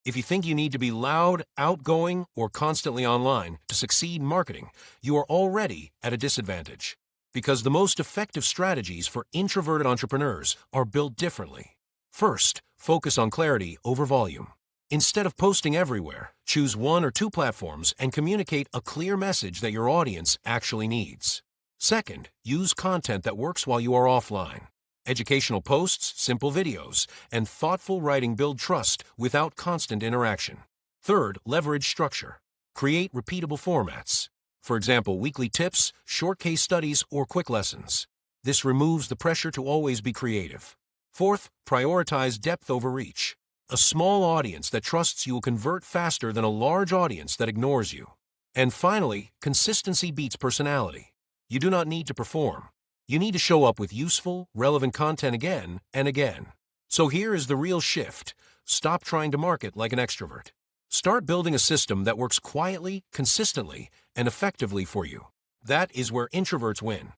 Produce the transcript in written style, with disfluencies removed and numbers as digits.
If you think you need to be loud, outgoing, or constantly online to succeed in marketing, you are already at a disadvantage. Because the most effective strategies for introverted entrepreneurs are built differently. First, focus on clarity over volume. Instead of posting everywhere, choose one or two platforms and communicate a clear message that your audience actually needs. Second, use content that works while you are offline. Educational posts, simple videos, and thoughtful writing build trust without constant interaction. Third, leverage structure. Create repeatable formats. For example, weekly tips, short case studies, or quick lessons. This removes the pressure to always be creative. Fourth, prioritize depth over reach. A small audience that trusts you will convert faster than a large audience that ignores you. And finally, consistency beats personality. You do not need to perform. You need to show up with useful, relevant content again and again. So here is the real shift. Stop trying to market like an extrovert. Start building a system that works quietly, consistently, and effectively for you. That is where introverts win.